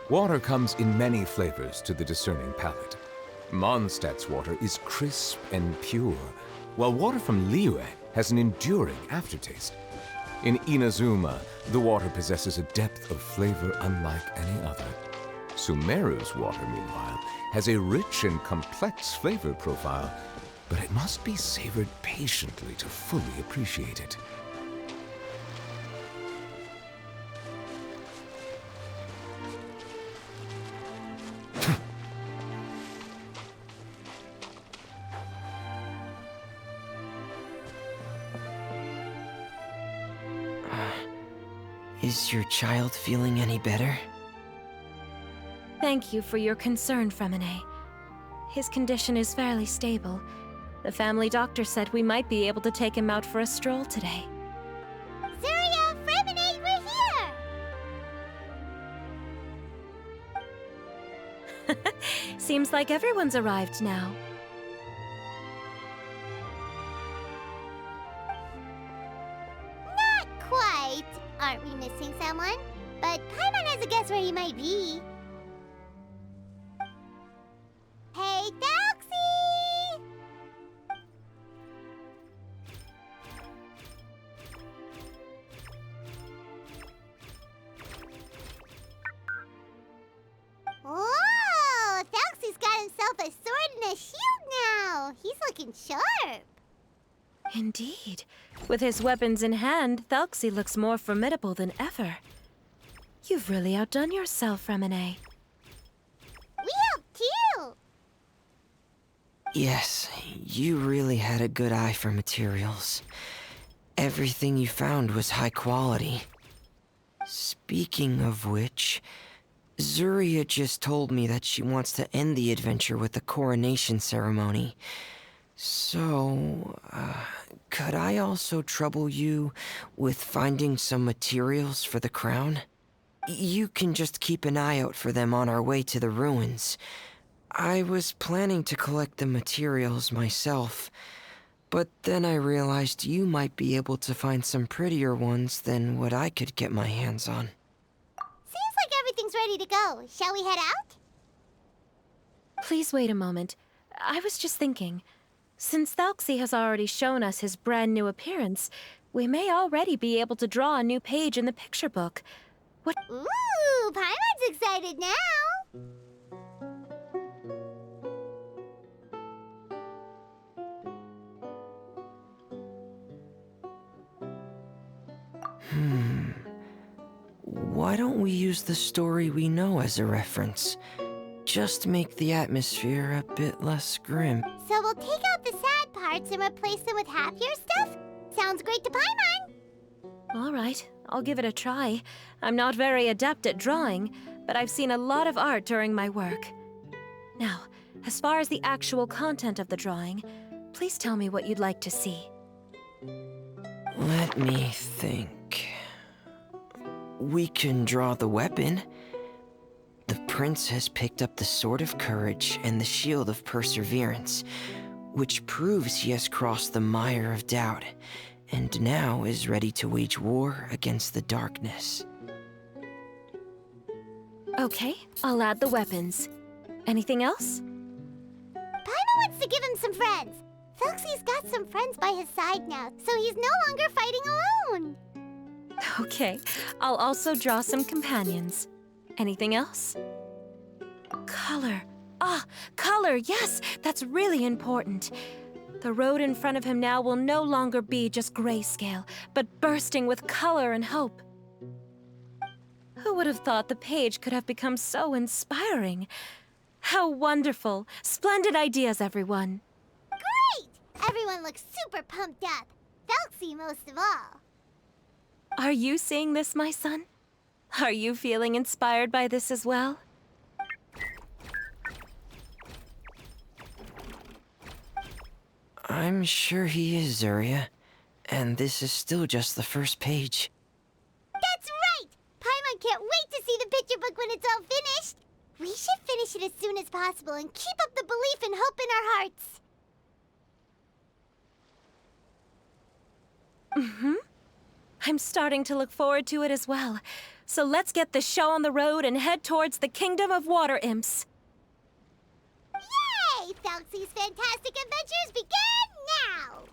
Water comes in many flavors to the discerning palate. Mondstadt's water is crisp and pure, while water from Liyue has an enduring aftertaste. In Inazuma, the water possesses a depth of flavor unlike any other. Sumeru's water, meanwhile, has a rich and complex flavor profile, but it must be savored patiently to fully appreciate it. Is your child feeling any better? Thank you for your concern, Fremine. His condition is fairly stable. The family doctor said we might be able to take him out for a stroll today. Zuria, Fremine, we're here! Seems like everyone's arrived now. Not quite. Aren't we missing someone? But Paimon has a guess where he might be. Hey, Telksy! Whoa! Telksy's got himself a sword and a shield now. He's looking sharp. Indeed. With his weapons in hand, Telksy looks more formidable than ever. You've really outdone yourself, Fremine. We helped too. Yes, you really had a good eye for materials. Everything you found was high quality. Speaking of which, Zuria just told me that she wants to end the adventure with the coronation ceremony. So, could I also trouble you with finding some materials for the crown? You can just keep an eye out for them on our way to the ruins. I was planning to collect the materials myself, but then I realized you might be able to find some prettier ones than what I could get my hands on. Seems like everything's ready to go. Shall we head out? Please wait a moment. I was just thinking. Since Telksy has already shown us his brand new appearance, we may already be able to draw a new page in the picture book. What? Ooh, Paimon's excited now. Why don't we use the story we know as a reference? Just make the atmosphere a bit less grim. So we'll take out the sad parts and replace them with happier stuff? Sounds great to Paimon. All right, I'll give it a try. I'm not very adept at drawing, but I've seen a lot of art during my work. Now, as far as the actual content of the drawing, please tell me what you'd like to see. Let me think. We can draw the weapon. The prince has picked up the Sword of Courage and the Shield of Perseverance, which proves he has crossed the mire of doubt, and now is ready to wage war against the darkness. Okay, I'll add the weapons. Anything else? Paimon wants to give him some friends. Telksy's got some friends by his side now, so he's no longer fighting alone. Okay, I'll also draw some companions. Anything else? Color. Ah, color, yes, that's really important. The road in front of him now will no longer be just grayscale, but bursting with color and hope. Who would have thought the page could have become so inspiring? How wonderful! Splendid ideas, everyone. Great! Everyone looks super pumped up. Telksy most of all. Are you seeing this, my son? Are you feeling inspired by this as well? I'm sure he is, Zuria. And this is still just the first page. That's right! Paimon can't wait to see the picture book when it's all finished. We should finish it as soon as possible and keep up the belief and hope in our hearts. I'm starting to look forward to it as well. So let's get the show on the road and head towards the Kingdom of Water Imps. Yay! Telksy's fantastic adventures begin now!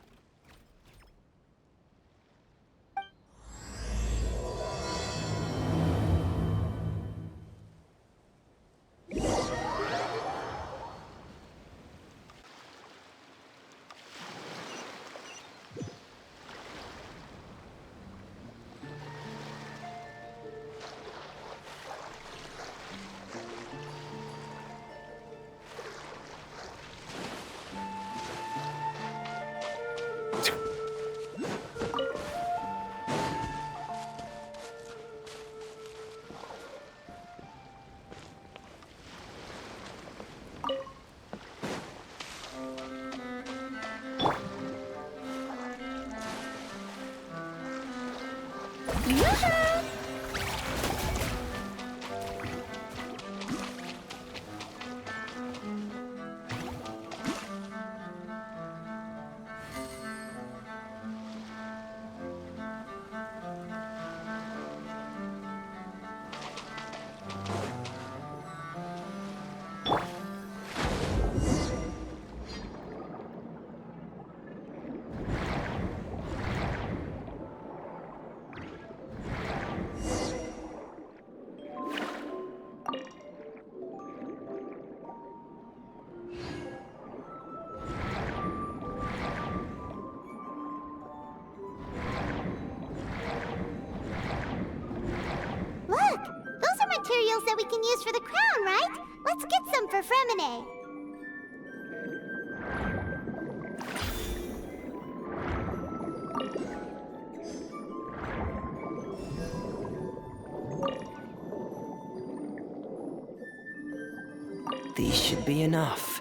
Look! Those are materials that we can use for the crown, right? Let's get some for Fremine. These should be enough.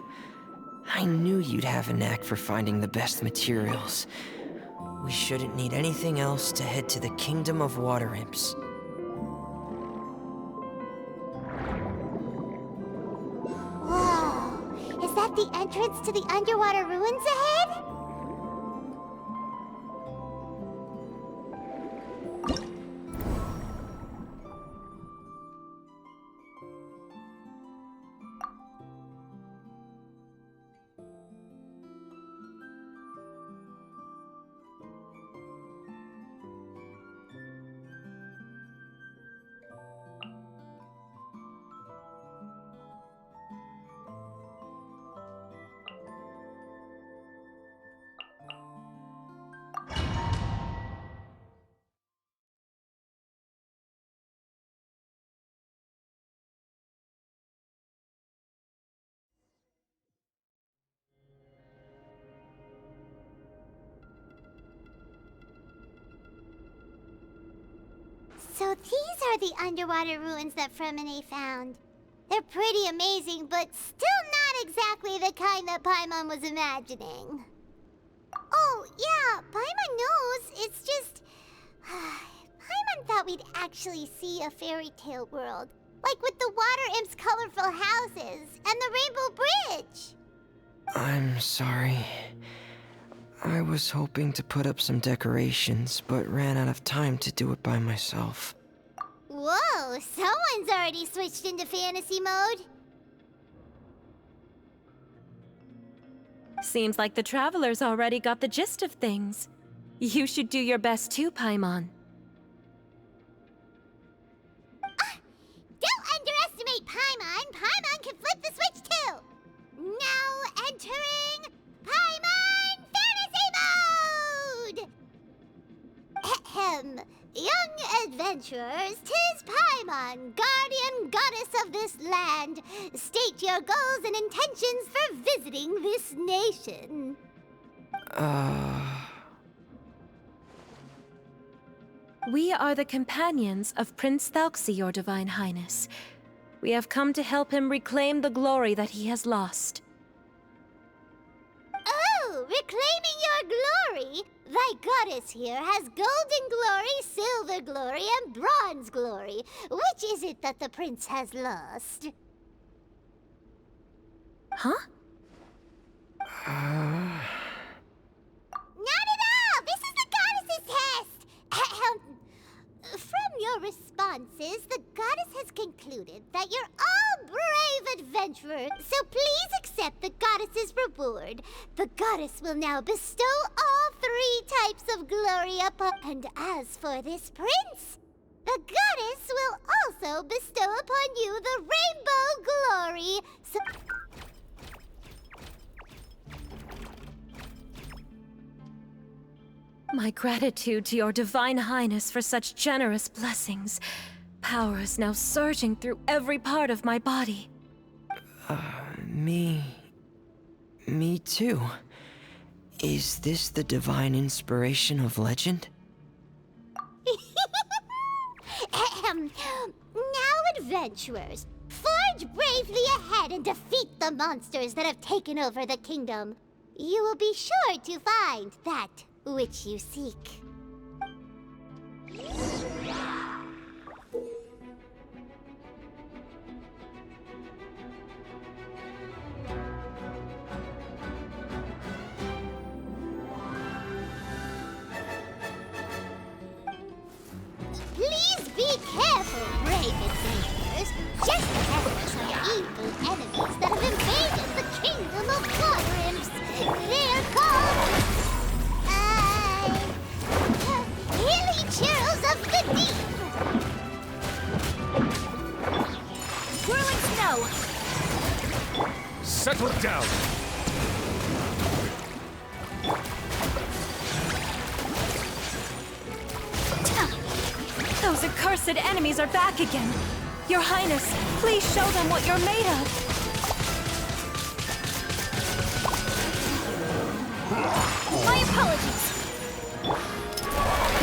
I knew you'd have a knack for finding the best materials. We shouldn't need anything else to head to the Kingdom of Water Imps. Whoa! Is that the entrance to the underwater ruins ahead? So these are the underwater ruins that Fremine found. They're pretty amazing, but still not exactly the kind that Paimon was imagining. Oh, yeah, Paimon knows. It's just... Paimon thought we'd actually see a fairy tale world. Like with the Water Imp's colorful houses and the Rainbow Bridge. I'm sorry. I was hoping to put up some decorations, but ran out of time to do it by myself. Whoa, someone's already switched into fantasy mode. Seems like the travelers already got the gist of things. You should do your best too, Paimon. Don't underestimate Paimon. Paimon can adventurers, 'tis Paimon, guardian goddess of this land. State your goals and intentions for visiting this nation. We are the companions of Prince Telksi, Your Divine Highness. We have come to help him reclaim the glory that he has lost. Oh, reclaiming your glory? Thy goddess here has golden glory, silver glory, and bronze glory. Which is it that the prince has lost? Huh? Not at all! This is the goddess's test! Ahem. From your responses, the goddess has concluded that you're all brave adventurers, so please accept the goddess's reward. The goddess will now bestow all 3 types of glory upon... And as for this prince, the goddess will also bestow upon you the rainbow glory. So... My gratitude to Your Divine Highness for such generous blessings. Power is now surging through every part of my body. Me too. Is this the divine inspiration of legend? Ahem. Now, adventurers, forge bravely ahead and defeat the monsters that have taken over the kingdom. You will be sure to find that which you seek. Please be careful, brave adventurers. Just ahead of us are evil enemies that have invaded the kingdom of water imps. They're called... Hilly Churls of the Deep! Swirling snow! Settle down! Those accursed enemies are back again. Your Highness, please show them what you're made of. My apologies.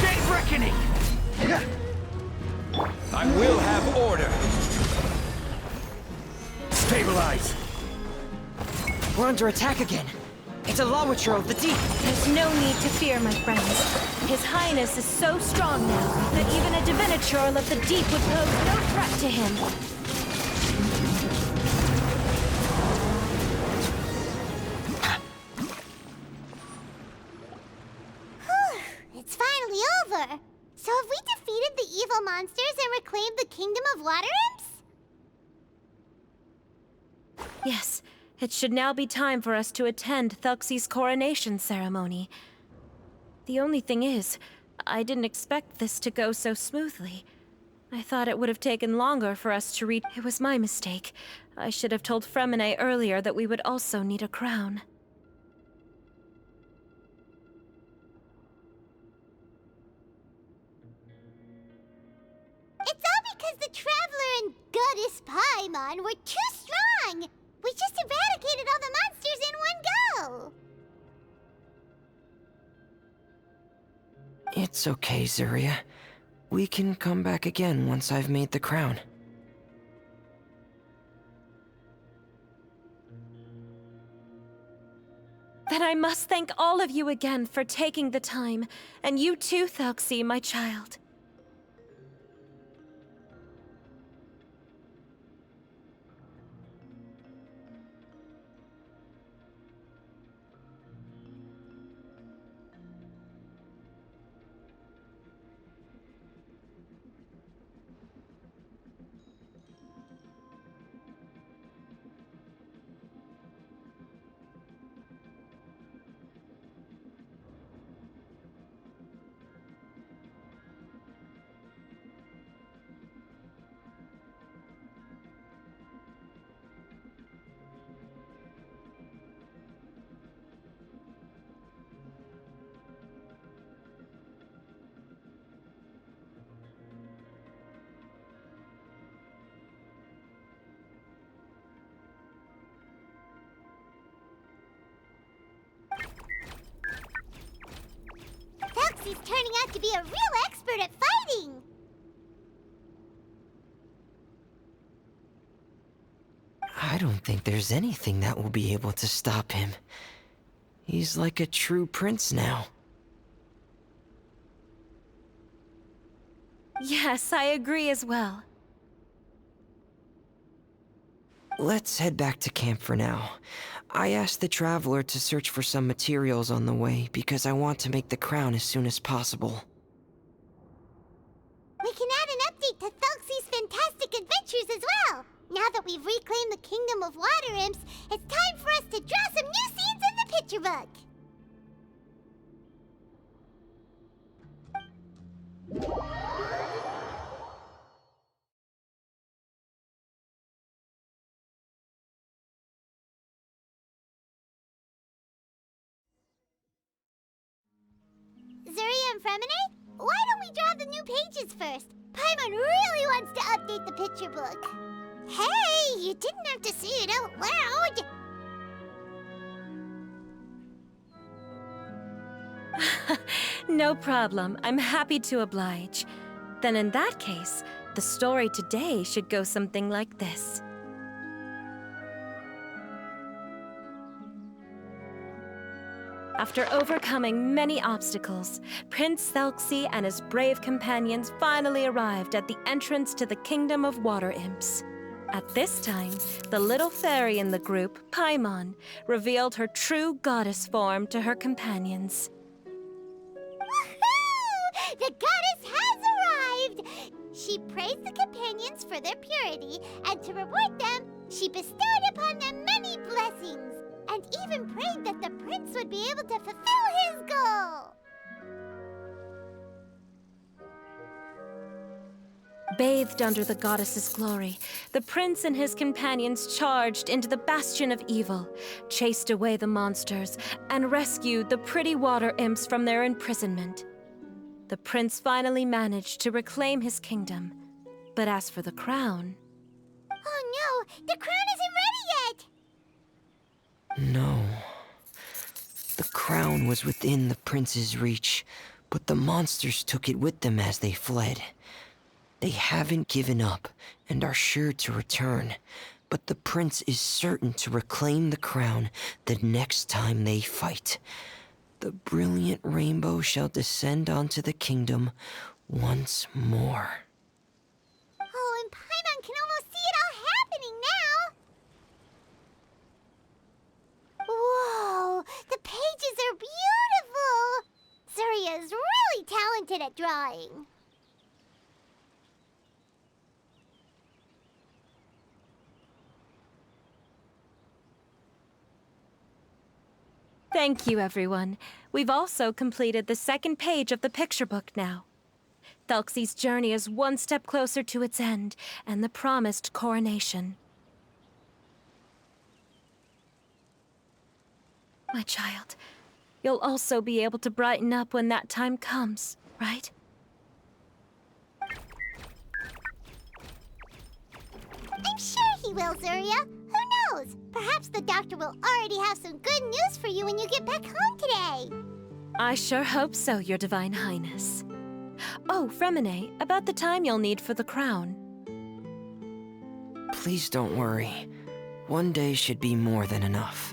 Day reckoning! I will have order! Stabilize! We're under attack again. It's a Lawitcher of the deep. There's no need to fear, my friends. His Highness is so strong now that even a Diviniture of the deep would pose no threat to him. It's finally over! So have we defeated the evil monsters and reclaimed the kingdom of water imps? Yes, it should now be time for us to attend Telksi's coronation ceremony. The only thing is, I didn't expect this to go so smoothly. I thought it would have taken longer for us to reach. It was my mistake. I should have told Fremine earlier that we would also need a crown. It's all because the Traveler and Goddess Paimon were too strong! We just eradicated all the monsters in one go! It's okay, Zuria. We can come back again once I've made the crown. Then I must thank all of you again for taking the time, and you too, Telksi, my child. turning out to be a real expert at fighting! I don't think there's anything that will be able to stop him. He's like a true prince now. Yes, I agree as well. Let's head back to camp for now. I asked the traveler to search for some materials on the way because I want to make the crown as soon as possible. We can add an update to Telksi's fantastic adventures as well! Now that we've reclaimed the Kingdom of Water Imps, it's time for us to draw some new scenes in the picture book! Zuria and Fremine, why don't we draw the new pages first? Paimon really wants to update the picture book. Hey, you didn't have to say it out loud! No problem. I'm happy to oblige. Then in that case, the story today should go something like this. After overcoming many obstacles, Prince Telksi and his brave companions finally arrived at the entrance to the Kingdom of Water Imps. At this time, the little fairy in the group, Paimon, revealed her true goddess form to her companions. Woohoo! The goddess has arrived! She praised the companions for their purity, and to reward them, she bestowed upon them many blessings, and even prayed that the prince would be able to fulfill his goal! Bathed under the goddess's glory, the prince and his companions charged into the bastion of evil, chased away the monsters, and rescued the pretty water imps from their imprisonment. The prince finally managed to reclaim his kingdom, but as for the crown... Oh no! The crown isn't ready yet! No. The crown was within the prince's reach, but the monsters took it with them as they fled. They haven't given up and are sure to return, but the prince is certain to reclaim the crown the next time they fight. The brilliant rainbow shall descend onto the kingdom once more. Oh, and Paimon can almost see it all happening now! Whoa! The pages are beautiful! Zuria is really talented at drawing. Thank you, everyone. We've also completed the second page of the picture book now. Telksi's journey is one step closer to its end, and the promised coronation. My child, you'll also be able to brighten up when that time comes, right? I'm sure he will, Zuria. Who knows? Perhaps the doctor will already have some good news for you when you get back home today. I sure hope so, Your Divine Highness. Oh, Fremine, about the time you'll need for the crown. Please don't worry. One day should be more than enough.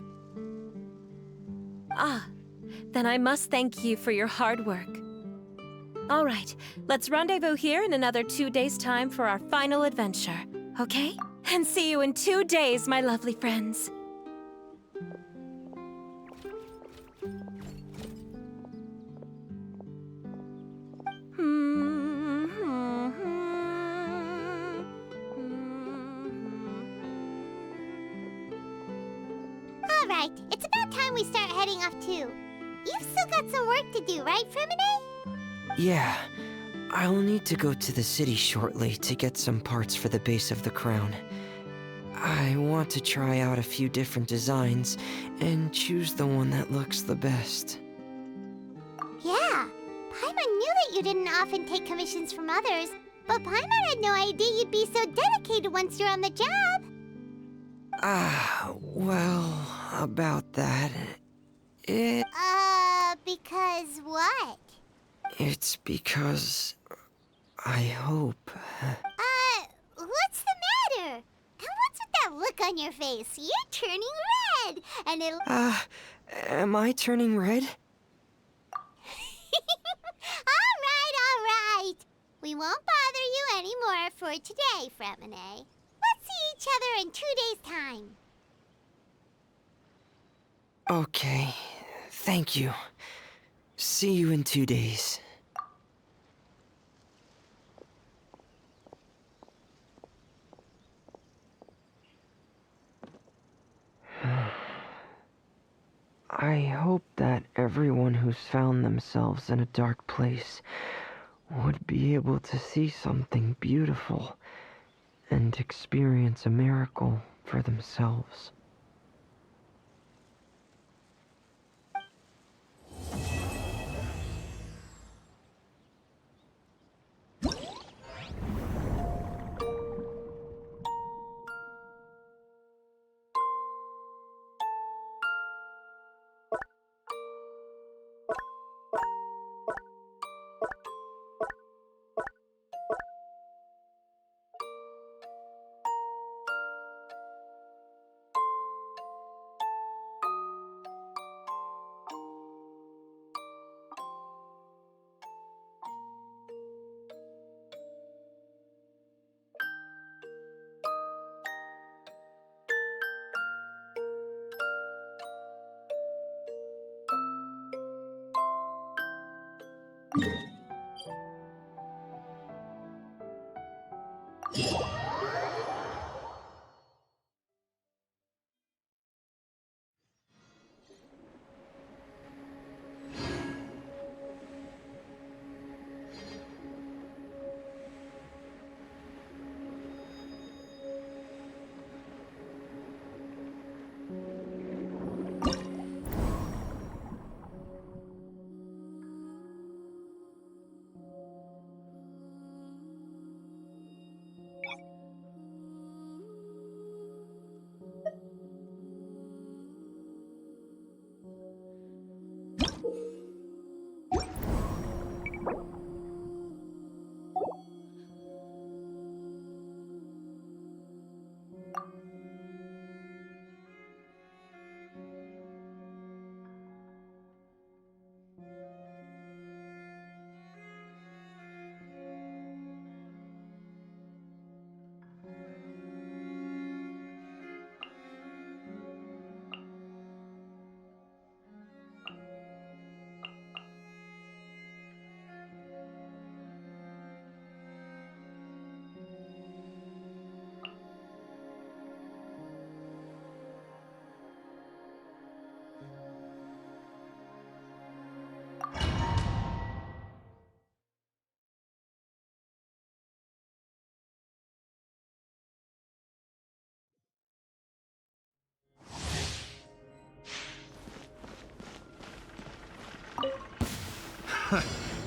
Ah, then I must thank you for your hard work. All right, let's rendezvous here in another 2 days' time for our final adventure, okay? And see you in 2 days, my lovely friends. All right, it's about time we start heading off too. You've still got some work to do, right, Fremine? Yeah, I'll need to go to the city shortly to get some parts for the base of the crown. I want to try out a few different designs and choose the one that looks the best. Yeah, Paimon knew that you didn't often take commissions from others, but Paimon had no idea you'd be so dedicated once you're on the job. Well, about that... Because what? It's because I hope. What's the matter? And what's with that look on your face? You're turning red, and it... Am I turning red? All right. We won't bother you anymore for today, Fremine. Let's see each other in 2 days' time. Okay, thank you. See you in 2 days. I hope that everyone who's found themselves in a dark place would be able to see something beautiful and experience a miracle for themselves.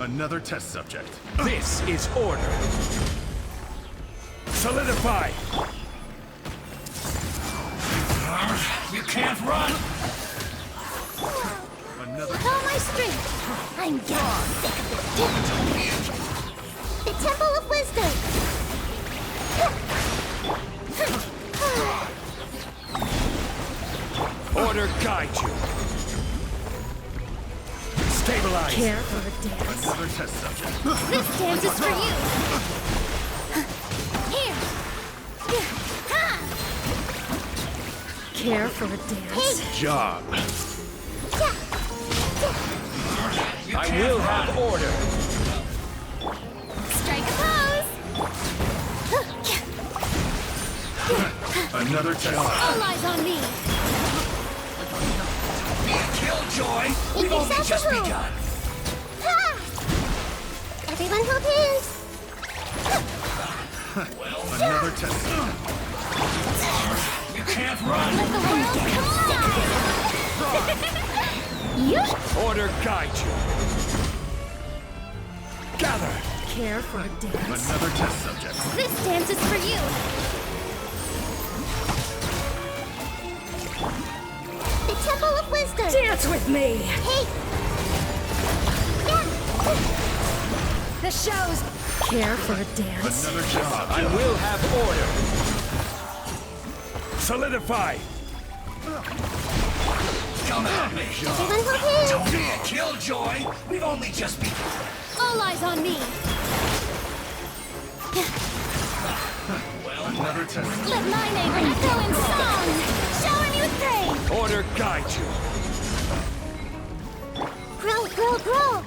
Another test subject. This is order. Solidify. You can't run! Another With all my strength, I'm getting sick of this. The Temple of Wisdom. Order guide you. Stabilize. Care for a dance? Another test subject. This dance is for you. Here. Care for a dance? Job. I will have order. Strike a pose. Another test subject. All eyes on me. Killjoy. We've only just begun. Everyone hold hands. Another test subject. You can't run. Let the world come on. You. Order guide you. Gather. Care for a dance? Another test subject. This dance is for you. The Temple of Wisdom. Dance with me! Hey. Yeah. The show's care for a dance. Another job. I will have order. Solidify. Come at me. Everyone's okay? Don't be a killjoy. We've only just begun. All eyes on me. Well, another test. Let my neighbor echo in song. Shower me with praise. Order guide you. Grow, grow, grow!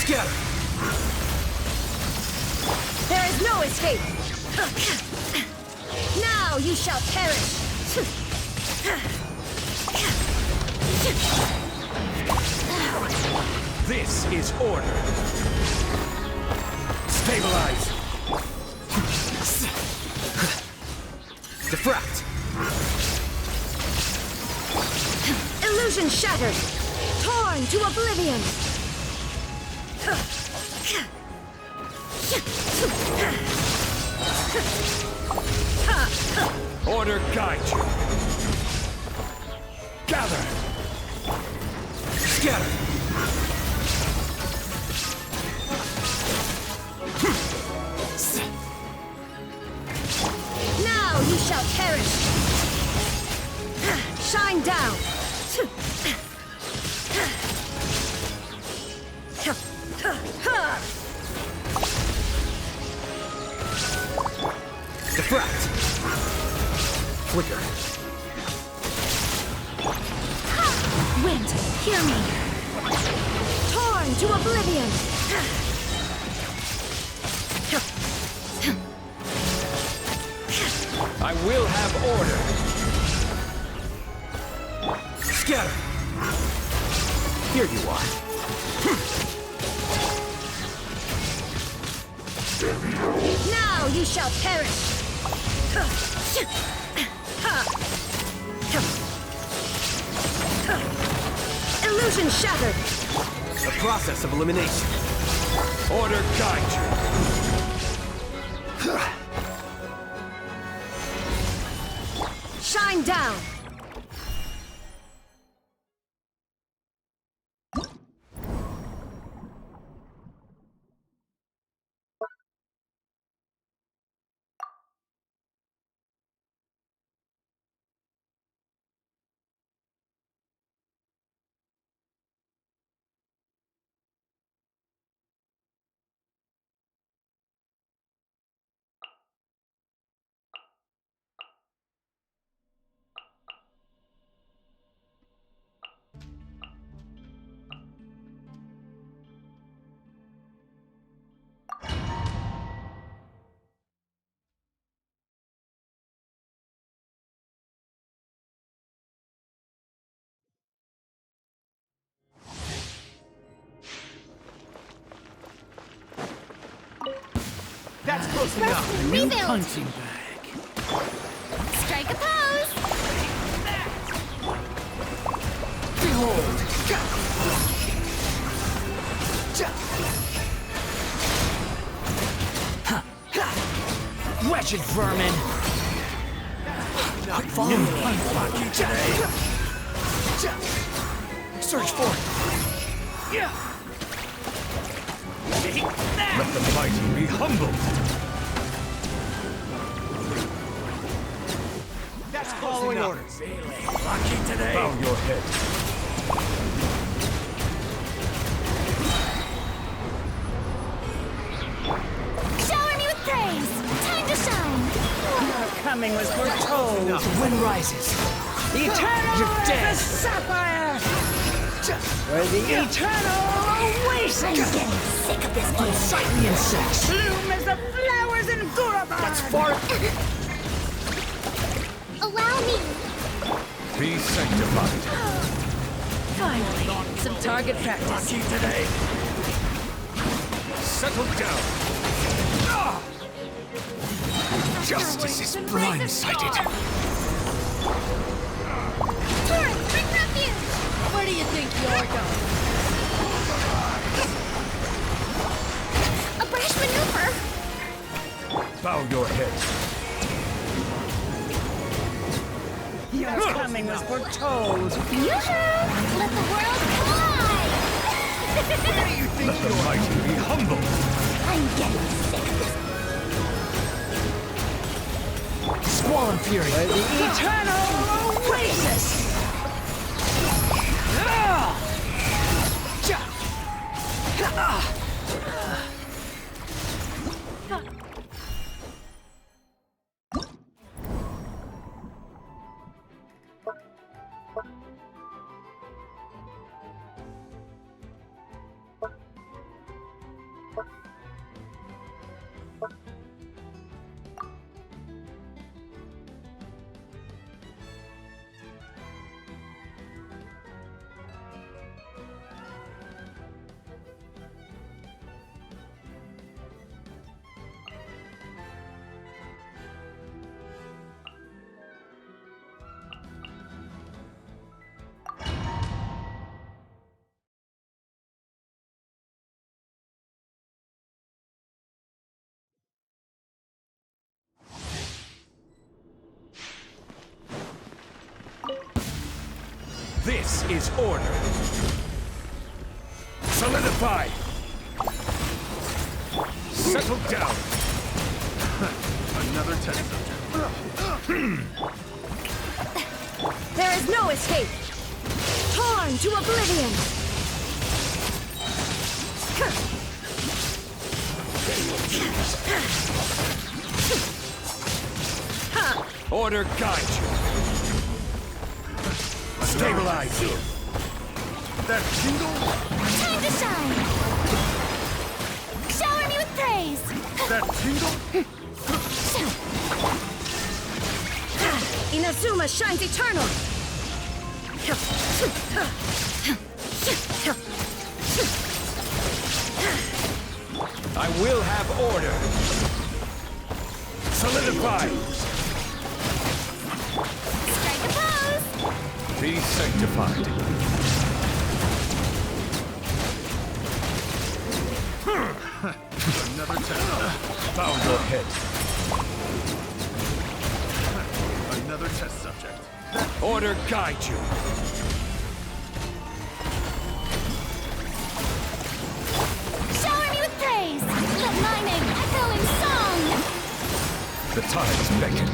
Scatter. There is no escape. Now you shall perish. This is order. Stabilize. Diffract. Illusion shattered. Torn to oblivion. Order guide you. Gather. Scatter. Now you shall perish. Shine down. Diffract. Flicker. Wind, hear me. Torn to oblivion. I will have order. Scatter. Here you are. Now you shall perish. Illusion shattered. The process of elimination. Order guide you. Shine down. That's close enough. Rebuild! Punching bag. Strike a pose! Behold. Wretched vermin. Not following me. Unlock you today. Search for it. Let the mighty be humbled. That's following orders. Lucky today. Bow your head. Shower me with praise! Time to shine! Our coming was foretold. The wind rises. Eternal You're as dead. a sapphire! Where the Eternal oasis! I'm getting sick of this game. unsightly insects. Bloom as the flowers in Gurabad! That's far. Allow me! Be sanctified. Finally, some target practice. Lucky today. Settle down. Justice is blindsided. Turret, bring refuge! Where do you think you're going? A brash maneuver! Bow your head. Your coming was foretold. Yoo-hoo! Let the world collide! Let the mighty be humbled. I'm getting sick of this. Squall and fury. The eternal oasis! This is order. Solidify. Settle down. Another test subject. There is no escape! Torn to oblivion! Order guide you. Stabilize. That tingle? Time to shine! Shower me with praise! That tingle? Inazuma shines eternal! I will have order. Solidify. Strike a pose! Be sanctified. Another test. Bow your head. Another test subject. Order guide you. Shower me with praise! Let my name echo in song! The tides beckon.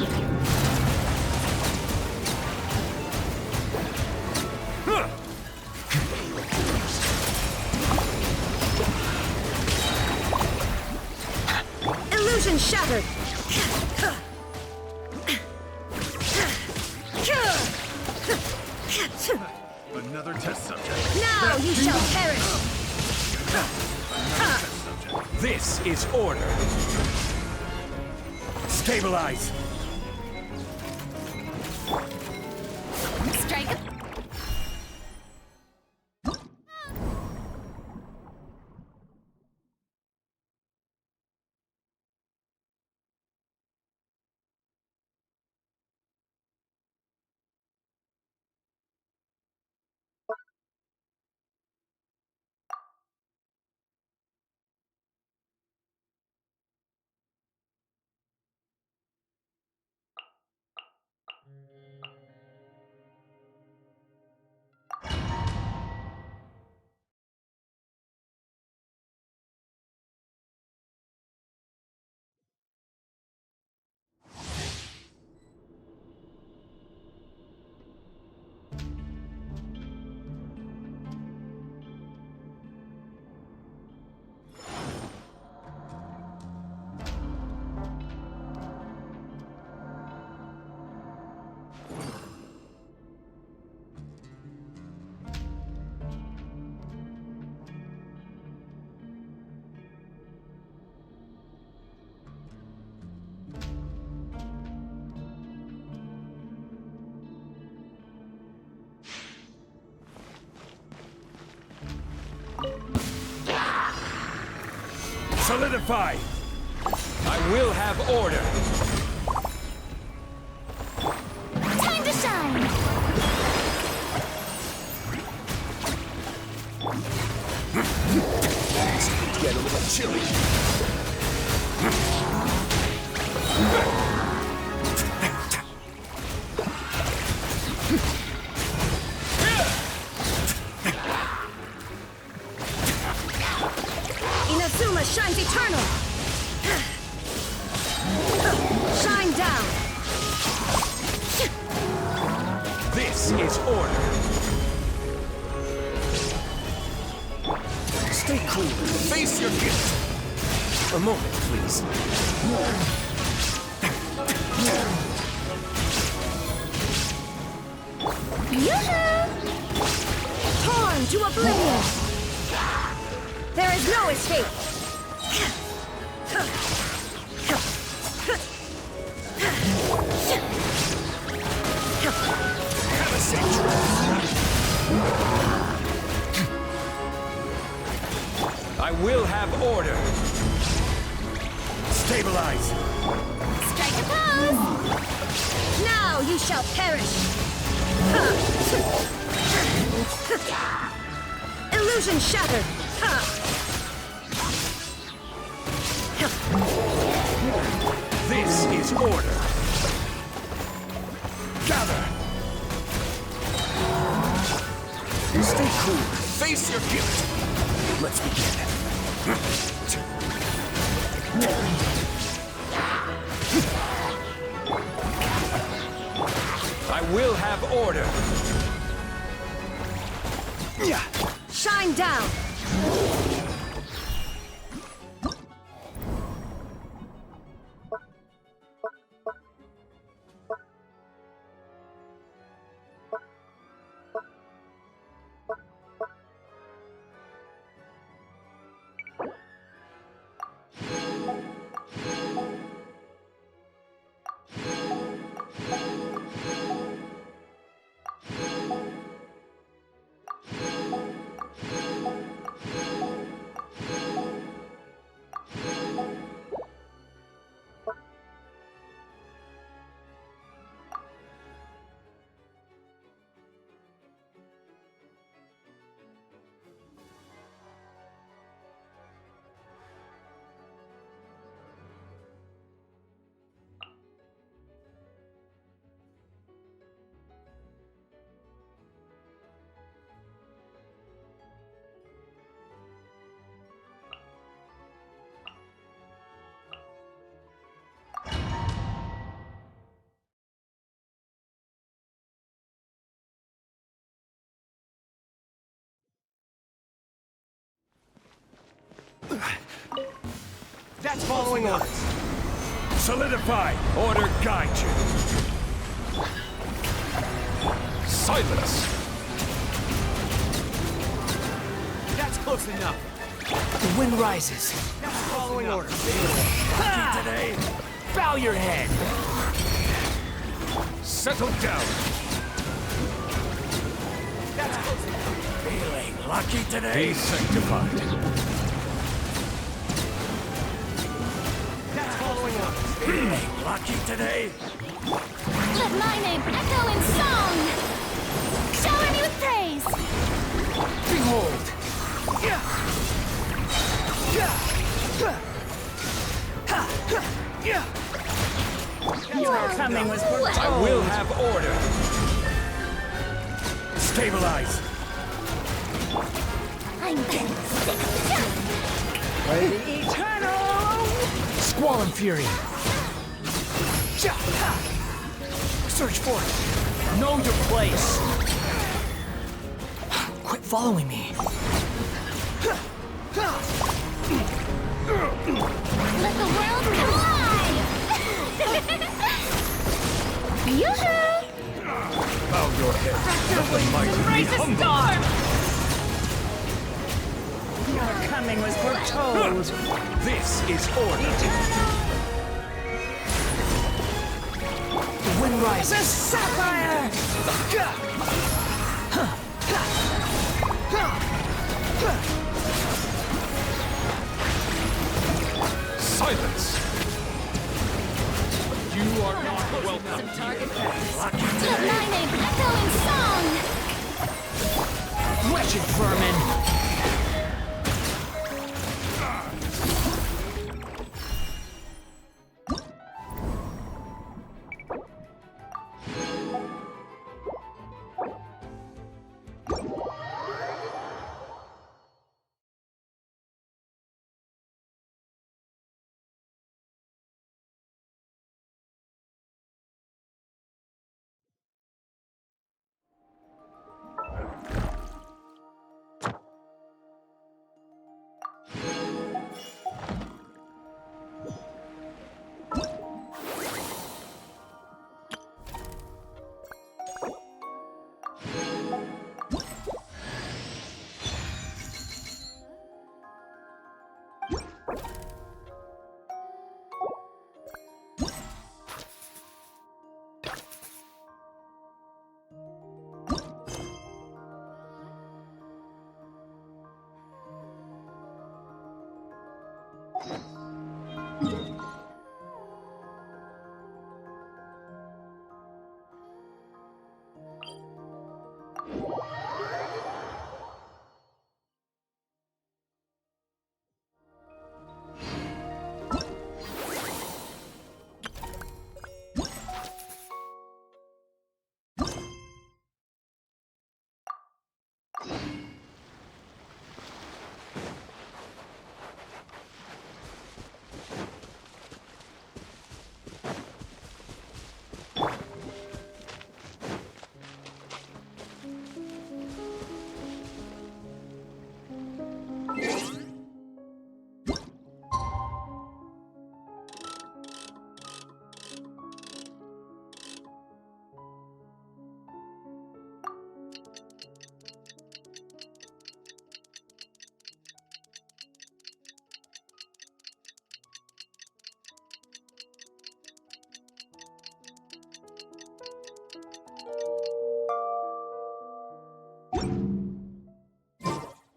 Illusion shattered! Another test subject. Now you shall perish! This is order. Stabilize. Strike a... Solidify! I will have order! Time to shine! Get a little chilly. Inazuma shines eternal! Shine down! This is order. Stay cool. Face your gift. A moment, please. Yoo-hoo! Torn to oblivion! There is no escape! Have a seat. I will have order. Stabilize. Strike a pose! Now you shall perish! Illusion shattered! This is order. Gather. Stay cool. Face your gift. Let's begin. I will have order. Shine down! That's following orders. Solidify. Order guide you. Silence. That's close enough. The wind rises. That's following orders. Today, bow your head. Settle down. That's close enough. Feeling lucky today. Be sanctified. That's following orders. Feeling lucky today. Let my name echo in song! Shower me with praise! Behold. Your coming was foretold. I will have order. Stabilize. I'm Eternal! Squall and fury. Search for it. Know your place. Quit following me. Let the world collide! Yoo-hoo! Bow your head. Let the mighty be humble. Your coming was foretold. This is order. The wind rises. The sapphire! Silence! You are not welcome. Divine echoing song! Wretched vermin!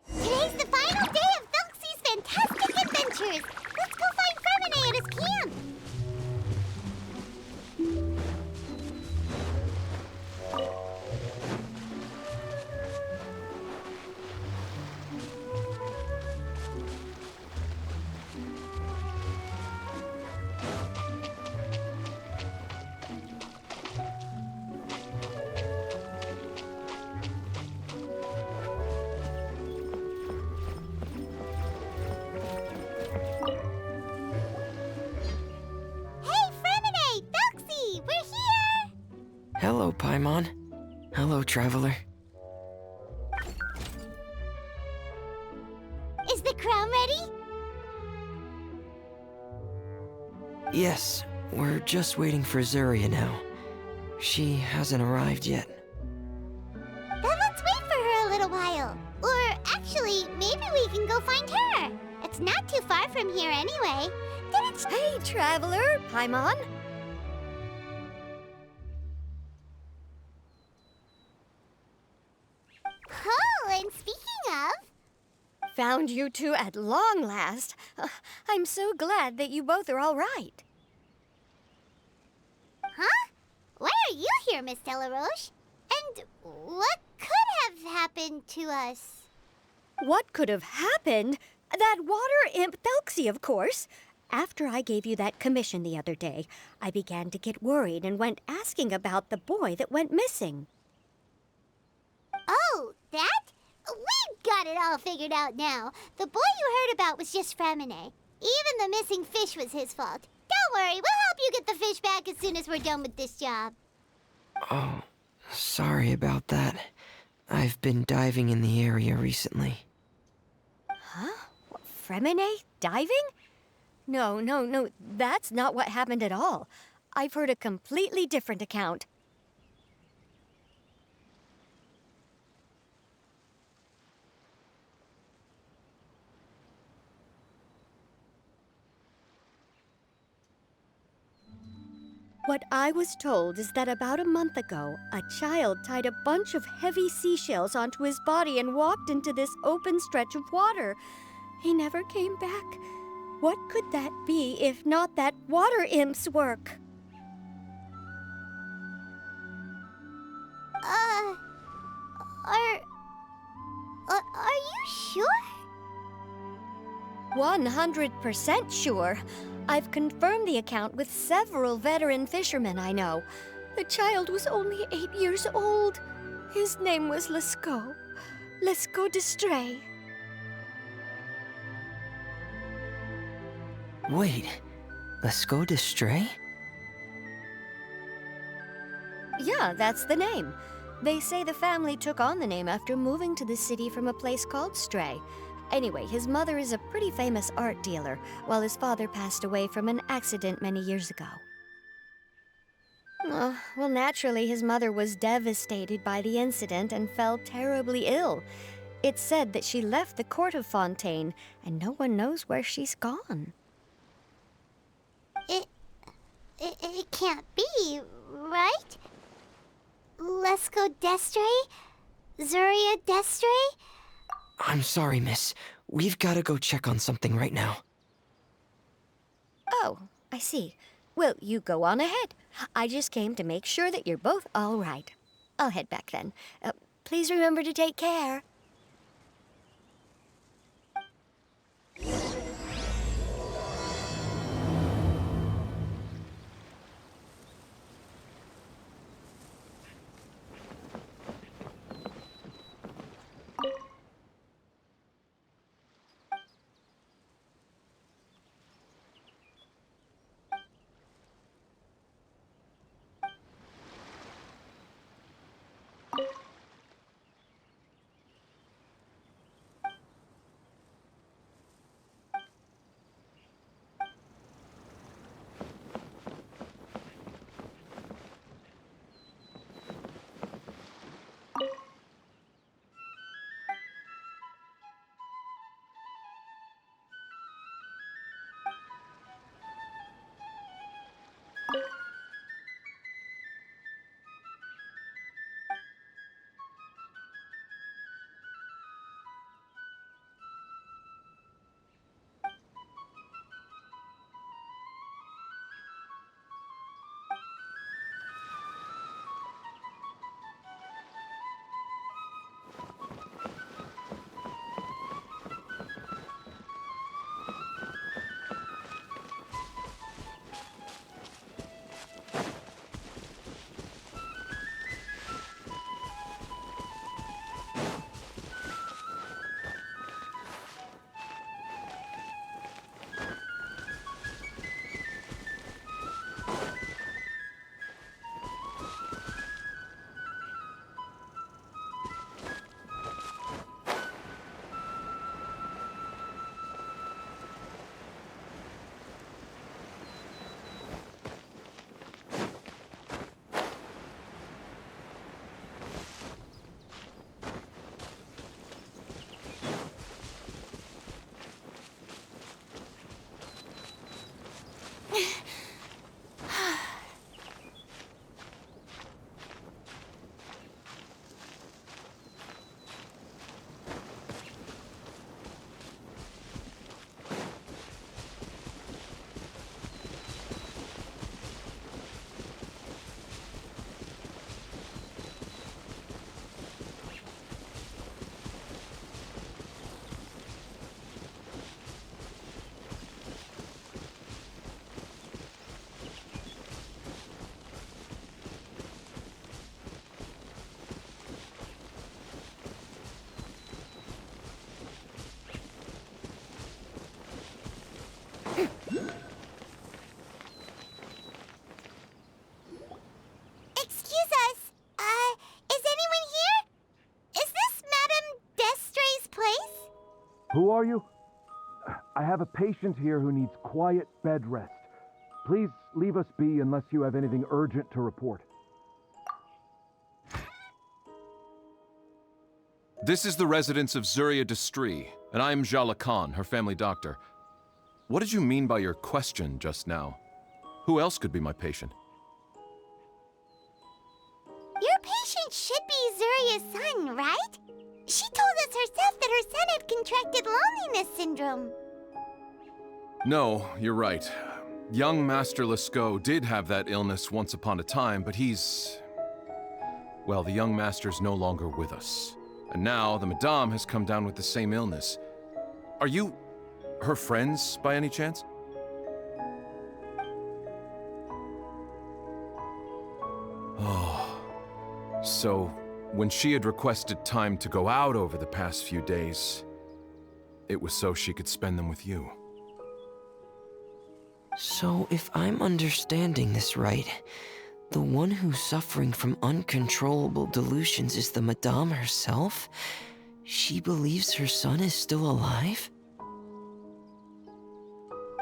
Today's the final day of Telksi's fantastic adventures! Let's go find Fremine at his camp! Hey, Fremine! Telksi! We're here! Hello, Paimon. Hello, traveler. Is the crown ready? Yes, we're just waiting for Zuria now. She hasn't arrived yet. Then let's wait for her a little while. Or actually, maybe we can go find her. It's not too far from here anyway. Didn't she? Hey, traveler, Paimon. Oh, and speaking of, Found you two at long last. I'm so glad that you both are all right. huh? Why are you here, Miss Delaroche? And what could have happened to us? What could have happened? That water imp Telksi, of course. After I gave you that commission the other day, I began to get worried and went asking about the boy that went missing. Oh, that? We've got it all figured out now. The boy you heard about was just Fremine. Even the missing fish was his fault. Don't worry, we'll help you get the fish back as soon as we're done with this job. Oh, sorry about that. I've been diving in the area recently. Huh? Fremine diving? No, that's not what happened at all. I've heard a completely different account. What I was told is that about a month ago, a child tied a bunch of heavy seashells onto his body and walked into this open stretch of water. He never came back. What could that be if not that water imp's work? Are you sure? 100% sure. I've confirmed the account with several veteran fishermen I know. The child was only 8 years old. His name was Lescaut. Lescaut d'Estray. Wait, Lescaut d'Estray? Yeah, that's the name. They say the family took on the name after moving to the city from a place called Stray. Anyway, his mother is a pretty famous art dealer, while his father passed away from an accident many years ago. Well, naturally, his mother was devastated by the incident and fell terribly ill. It's said that she left the court of Fontaine, and no one knows where she's gone. It can't be, right? Lescaut d'Estray? Zuria d'Estray? I'm sorry, miss. We've got to go check on something right now. Oh, I see. Well, you go on ahead. I just came to make sure that you're both all right. I'll head back then. Please remember to take care. Who are you? I have a patient here who needs quiet bed rest. Please leave us be unless you have anything urgent to report. This is the residence of Zuria d'Estray, and I am Jala Khan, her family doctor. What did you mean by your question just now? Who else could be my patient? Your patient should be Zuria's son, right? She told us herself that her son had contracted loneliness syndrome. No, you're right. Young Master Lescaut did have that illness once upon a time, but he's... Well, the young master's no longer with us. And now the Madame has come down with the same illness. Are you her friends, by any chance? Oh. So, when she had requested time to go out over the past few days, it was so she could spend them with you. So, if I'm understanding this right, the one who's suffering from uncontrollable delusions is the Madame herself? She believes her son is still alive?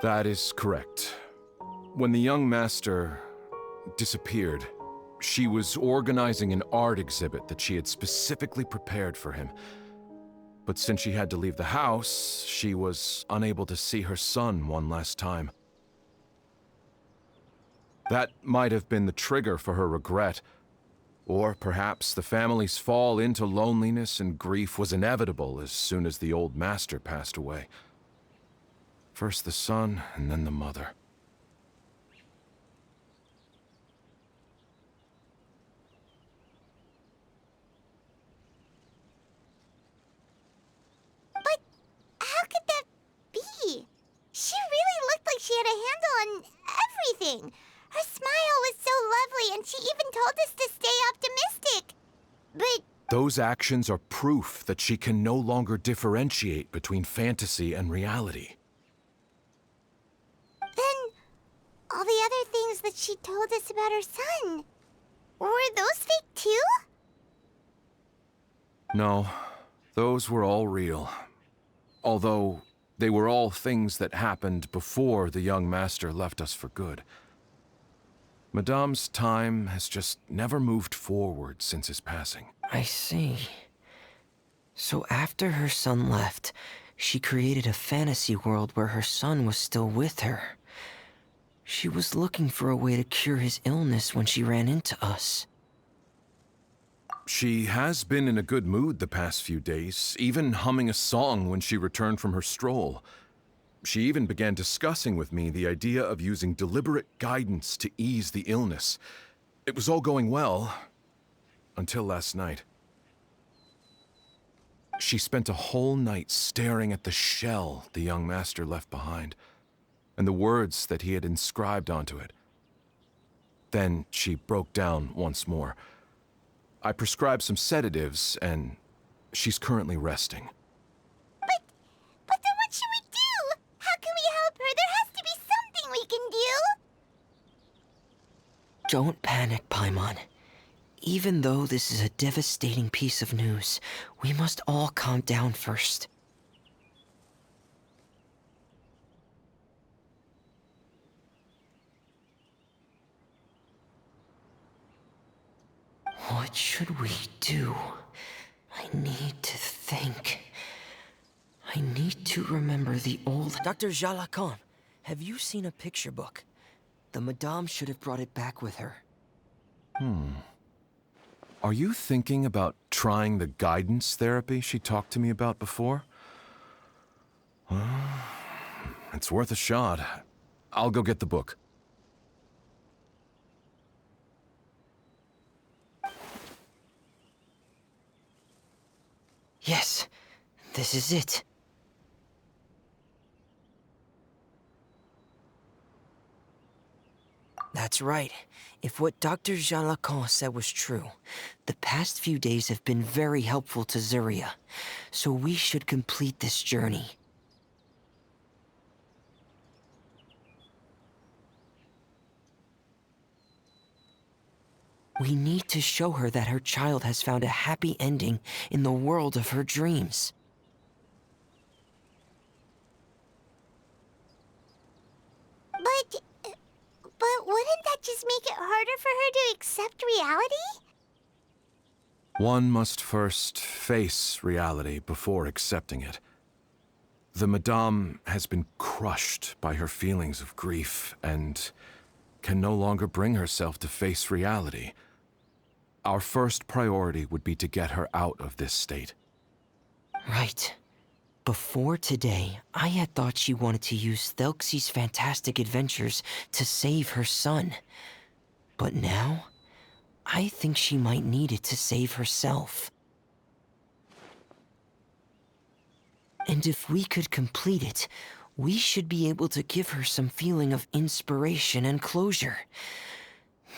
That is correct. When the young master disappeared, she was organizing an art exhibit that she had specifically prepared for him. But since she had to leave the house, she was unable to see her son one last time. That might have been the trigger for her regret. Or perhaps the family's fall into loneliness and grief was inevitable as soon as the old master passed away. First the son, and then the mother. But how could that be? She really looked like she had a handle on everything. Her smile was so lovely, and she even told us to stay optimistic. But... Those actions are proof that she can no longer differentiate between fantasy and reality. Then, all the other things that she told us about her son, were those fake too? No, those were all real. Although, they were all things that happened before the young master left us for good. Madame's time has just never moved forward since his passing. I see. So after her son left, she created a fantasy world where her son was still with her. She was looking for a way to cure his illness when she ran into us. She has been in a good mood the past few days, even humming a song when she returned from her stroll. She even began discussing with me the idea of using deliberate guidance to ease the illness. It was all going well, until last night. She spent a whole night staring at the shell the young master left behind, and the words that he had inscribed onto it. Then she broke down once more. I prescribed some sedatives, and she's currently resting. But then what should we do? How can we help her? There has to be something we can do. Don't panic, Paimon. Even though this is a devastating piece of news, we must all calm down first. What should we do? I need to think. I need to remember the old... Dr. Jalakon, have you seen a picture book? The Madame should have brought it back with her. Are you thinking about trying the guidance therapy she talked to me about before? It's worth a shot. I'll go get the book. Yes, this is it. That's right. If what Dr. Jalakon said was true, the past few days have been very helpful to Zuria, so we should complete this journey. We need to show her that her child has found a happy ending in the world of her dreams. But wouldn't that just make it harder for her to accept reality? One must first face reality before accepting it. The Madame has been crushed by her feelings of grief and can no longer bring herself to face reality. Our first priority would be to get her out of this state. Right. Before today, I had thought she wanted to use Telksi's fantastic adventures to save her son. But now, I think she might need it to save herself. And if we could complete it, we should be able to give her some feeling of inspiration and closure.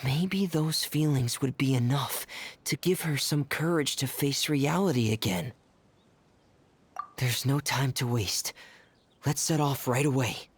Maybe those feelings would be enough to give her some courage to face reality again. There's no time to waste. Let's set off right away.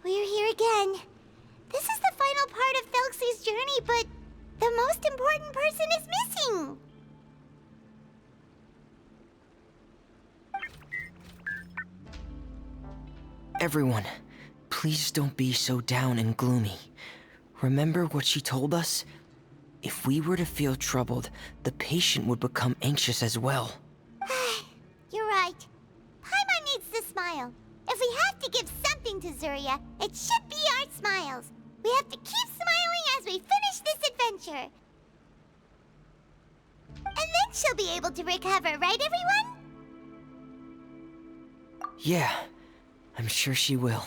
We're here again. This is the final part of Telksi's journey, but the most important person is missing. Everyone, please don't be so down and gloomy. Remember what she told us? If we were to feel troubled, the patient would become anxious as well. You're right. Paimon needs to smile. If we have to give something to Zuria, it should be our smiles. We have to keep smiling as we finish this adventure. And then she'll be able to recover, right, everyone? Yeah, I'm sure she will.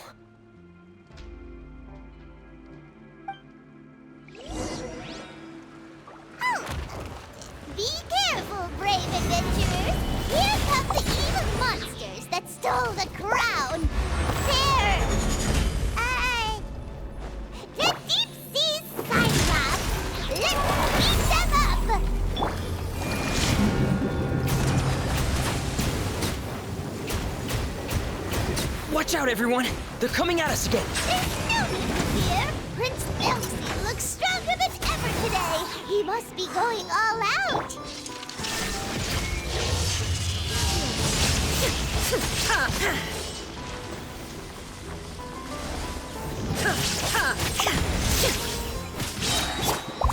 Oh. Be careful, brave adventurers. Here come the evil monsters that stole the crown. There! The deep sea cyclops! Let's beat them up! Watch out, everyone! They're coming at us again! There's no need to fear! Prince Telksi looks stronger than ever today! He must be going all out!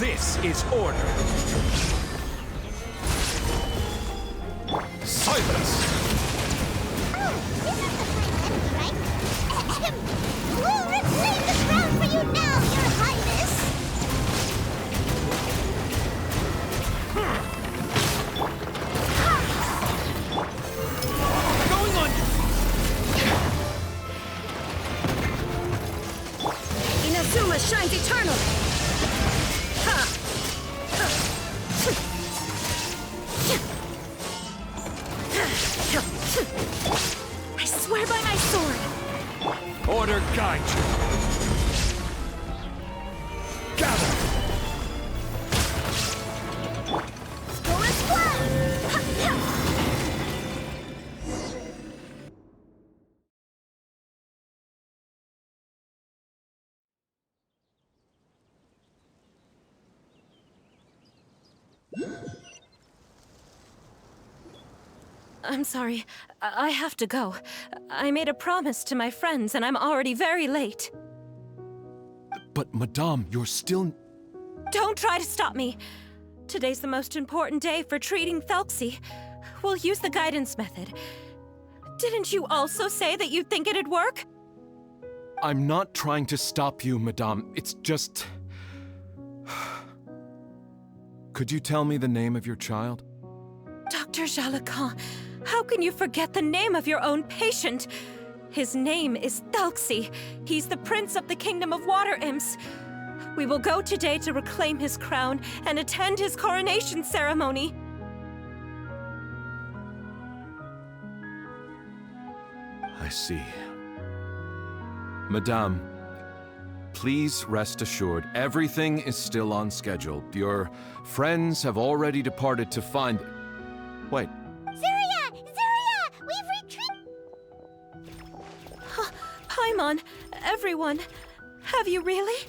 This is order. Silence! Oh, this is the first enemy, right? Ahem. We'll reclaim the crown for you now, Your Highness! Going on you! Inazuma shines eternal! I swear by my sword! Order guide you. Gather! Go and fly! I'm sorry. I have to go. I made a promise to my friends, and I'm already very late. But, Madame, you're still... Don't try to stop me. Today's the most important day for treating Telksi. We'll use the guidance method. Didn't you also say that you think it'd work? I'm not trying to stop you, Madame. It's just... Could you tell me the name of your child? Dr. Jalacan, how can you forget the name of your own patient? His name is Telksi. He's the prince of the kingdom of water imps. We will go today to reclaim his crown and attend his coronation ceremony. I see. Madame, please rest assured, everything is still on schedule. Your friends have already departed to find... Wait. Zuria! Zuria! We've retreated! Paimon, everyone, have you really?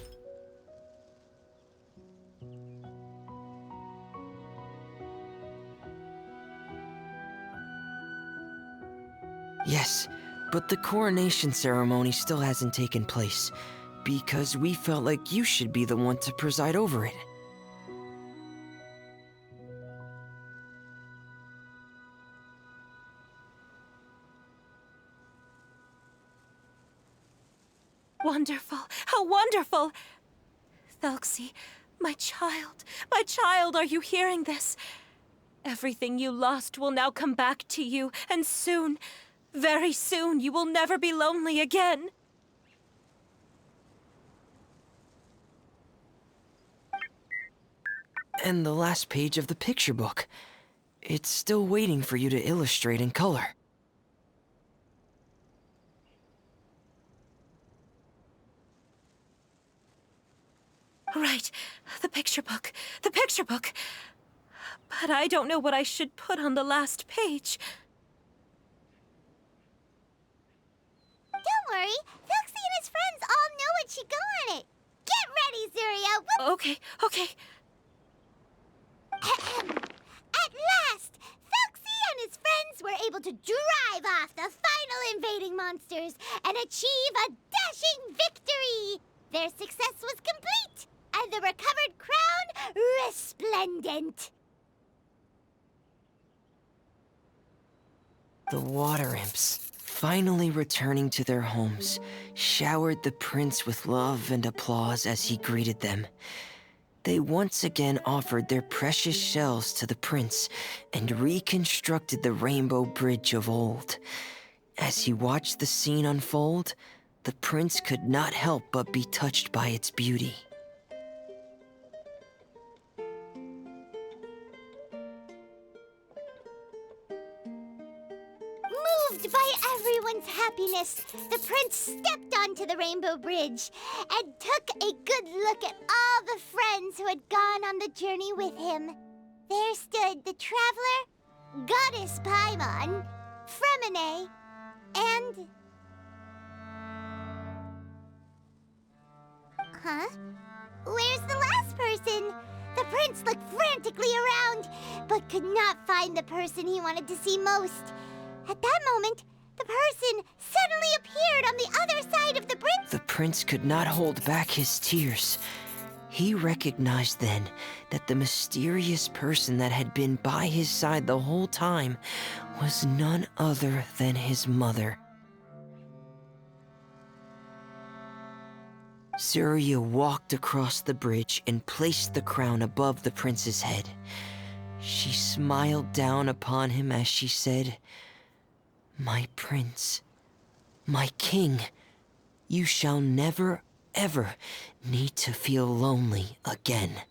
Yes, but the coronation ceremony still hasn't taken place, because we felt like you should be the one to preside over it. Wonderful! How wonderful! Telksi, my child, are you hearing this? Everything you lost will now come back to you, and soon, very soon, you will never be lonely again. And the last page of the picture book. It's still waiting for you to illustrate in color. Right, the picture book. But I don't know what I should put on the last page. Don't worry, Telksi and his friends all know what should go on it. Get ready, Zuria! Okay. At last, Telksi and his friends were able to drive off the final invading monsters and achieve a dashing victory! Their success was complete, and the recovered crown resplendent. The water imps, finally returning to their homes, showered the prince with love and applause as he greeted them. They once again offered their precious shells to the prince and reconstructed the rainbow bridge of old. As he watched the scene unfold, the prince could not help but be touched by its beauty. Moved by everyone's happiness, the prince stepped onto the rainbow bridge and took a good look at all the friends who had gone on the journey with him. There stood the traveler, Goddess Paimon, Fremine, and... Huh? Where's the last person? The prince looked frantically around, but could not find the person he wanted to see most. At that moment, the person suddenly appeared on the other side of the bridge. The prince could not hold back his tears. He recognized then that the mysterious person that had been by his side the whole time was none other than his mother. Zuria walked across the bridge and placed the crown above the prince's head. She smiled down upon him as she said, "My prince, my king, you shall never, ever need to feel lonely again."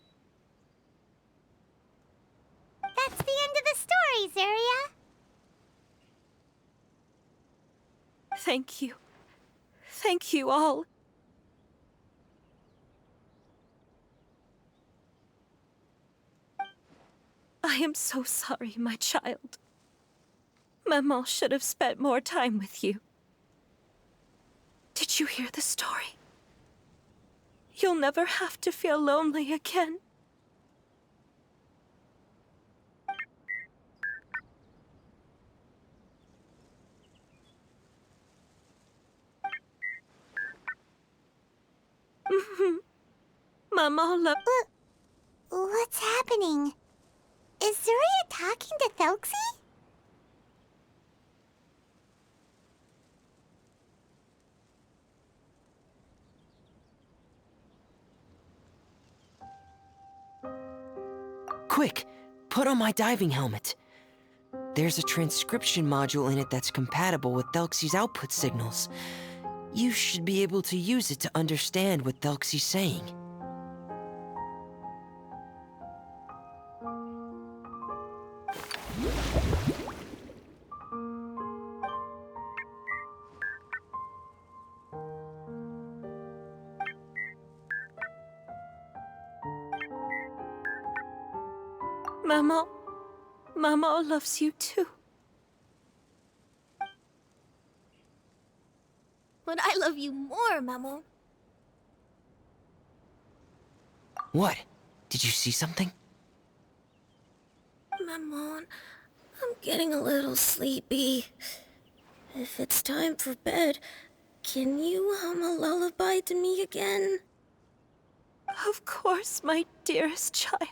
That's the end of the story, Zuria. Thank you. Thank you all. I am so sorry, my child. Maman should have spent more time with you. Did you hear the story? You'll never have to feel lonely again. Maman love... What's happening? Is Zuria talking to Telksi? Quick, put on my diving helmet. There's a transcription module in it that's compatible with Telksi's output signals. You should be able to use it to understand what Telksi's saying. Mama loves you too. But I love you more, Mamo. What? Did you see something? Maman, I'm getting a little sleepy. If it's time for bed, can you hum a lullaby to me again? Of course, my dearest child.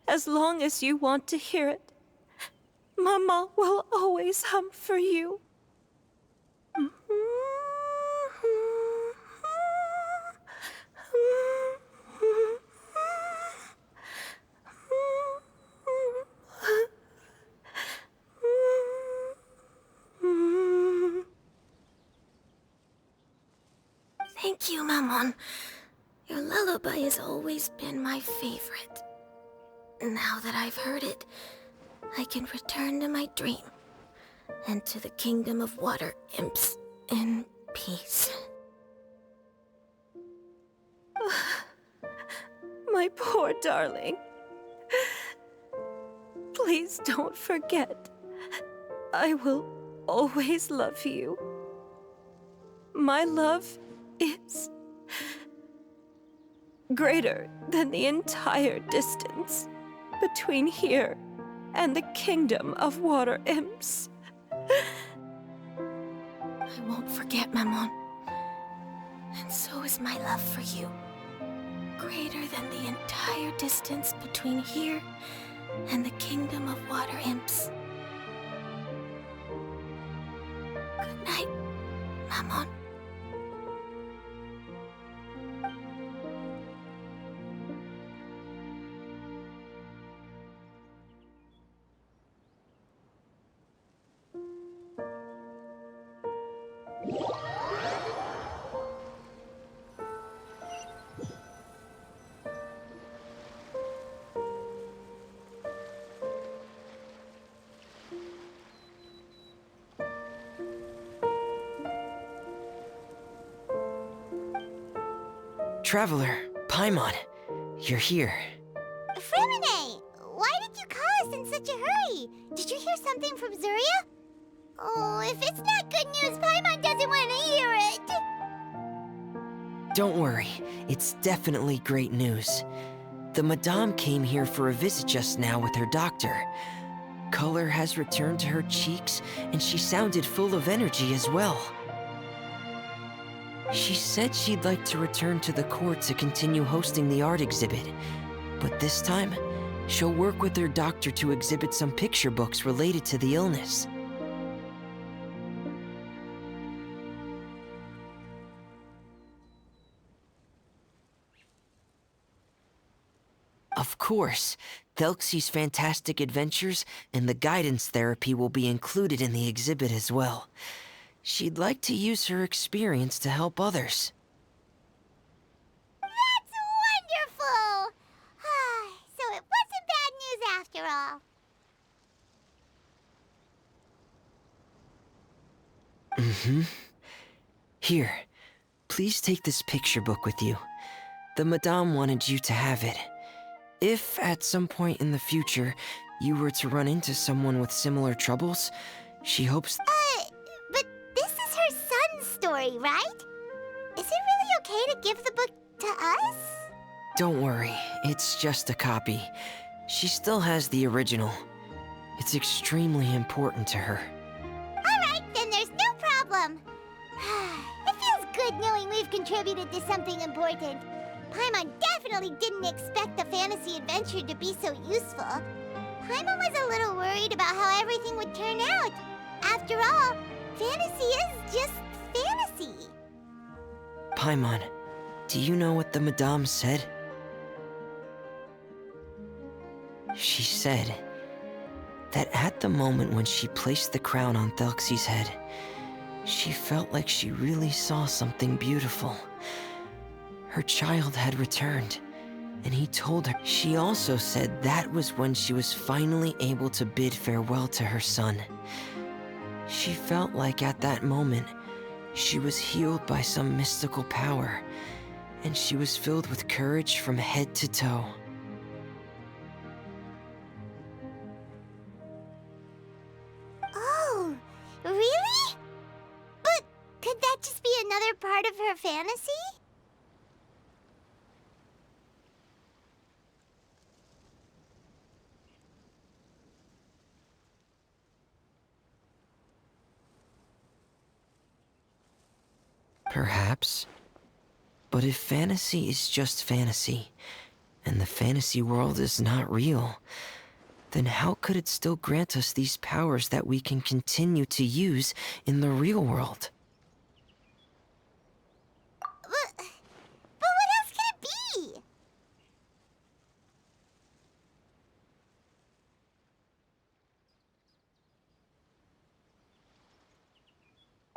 As long as you want to hear it, Mama will always hum for you. Thank you, Maman. Your lullaby has always been my favorite. Now that I've heard it, I can return to my dream and to the kingdom of water imps in peace. My poor darling. Please don't forget. I will always love you. My love is greater than the entire distance between here and the kingdom of water imps. I won't forget, Maman. And so is my love for you. Greater than the entire distance between here and the kingdom of water imps. Good night, Maman. Traveler, Paimon, you're here. Fremine! Why did you call us in such a hurry? Did you hear something from Zuria? Oh, if it's not good news, Paimon doesn't want to hear it! Don't worry, it's definitely great news. The Madame came here for a visit just now with her doctor. Color has returned to her cheeks, and she sounded full of energy as well. She said she'd like to return to the court to continue hosting the art exhibit. But this time, she'll work with her doctor to exhibit some picture books related to the illness. Of course, Telksi's fantastic adventures and the guidance therapy will be included in the exhibit as well. She'd like to use her experience to help others. That's wonderful! So it wasn't bad news after all. Mm-hmm. Here, please take this picture book with you. The Madame wanted you to have it. If, at some point in the future, you were to run into someone with similar troubles, she hopes... But this is her son's story, right? Is it really okay to give the book to us? Don't worry, it's just a copy. She still has the original. It's extremely important to her. Alright, then there's no problem. It feels good knowing we've contributed to something important. Paimon definitely didn't expect the fantasy adventure to be so useful. Paimon was a little worried about how everything would turn out. After all, fantasy is just fantasy. Paimon, do you know what the Madame said? She said that at the moment when she placed the crown on Telksi's head, she felt like she really saw something beautiful. Her child had returned, and he told her. She also said that was when she was finally able to bid farewell to her son. She felt like at that moment, she was healed by some mystical power, and she was filled with courage from head to toe. Oh, really? But could that just be another part of her fantasy? Perhaps. But if fantasy is just fantasy, and the fantasy world is not real, then how could it still grant us these powers that we can continue to use in the real world? But what else could it be?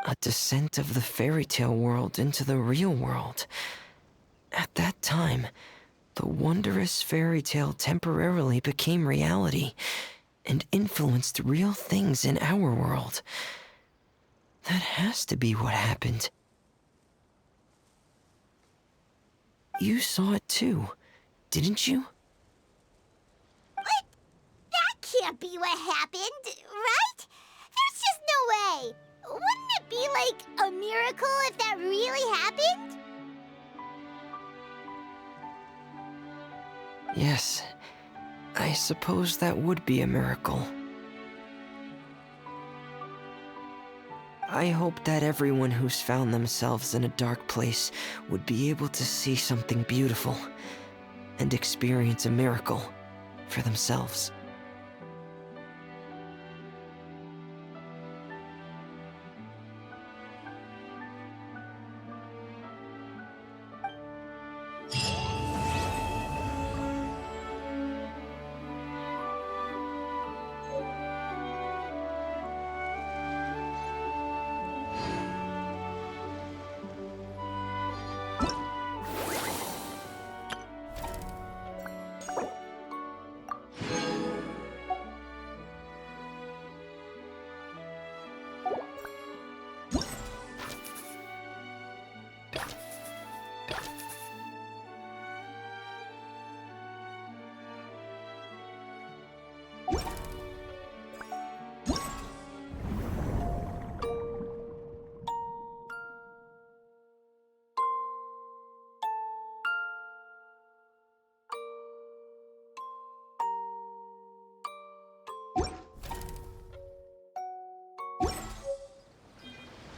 A descent of the fairy tale world into the real world. At that time, the wondrous fairy tale temporarily became reality and influenced real things in our world. That has to be what happened. You saw it too, didn't you? What? That can't be what happened, right? There's just no way. Wouldn't it be like a miracle if that really happened? Yes, I suppose that would be a miracle. I hope that everyone who's found themselves in a dark place would be able to see something beautiful and experience a miracle for themselves.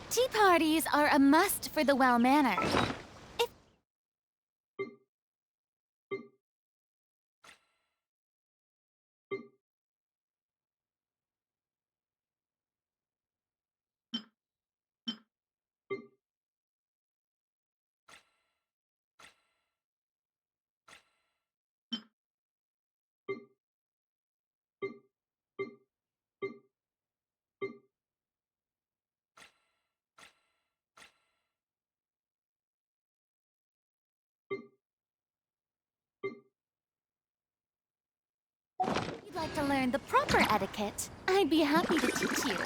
Tea parties are a must for the well-mannered. If you'd like to learn the proper etiquette, I'd be happy to teach you.